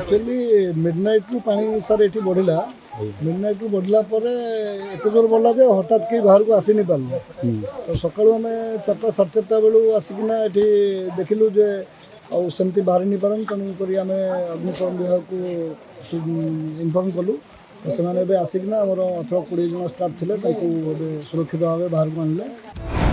Actually midnight रु पानी sir ये बढ़ला मिडनाइट रु बढ़ला एत जोर बढ़ला जे हठात कहीं बाहर को आसी नहीं पार्ल तो सकालू आम 4टा 4:30 बेलू आसिकिना ये देखिलु जे आमती बाहरी नहीं पारन तेणुक आम अग्निशमन विभाग को इनफर्म कलु से आसिकिना 18-20 जन स्टाफ थे सुरक्षित भाव बाहर को आनले।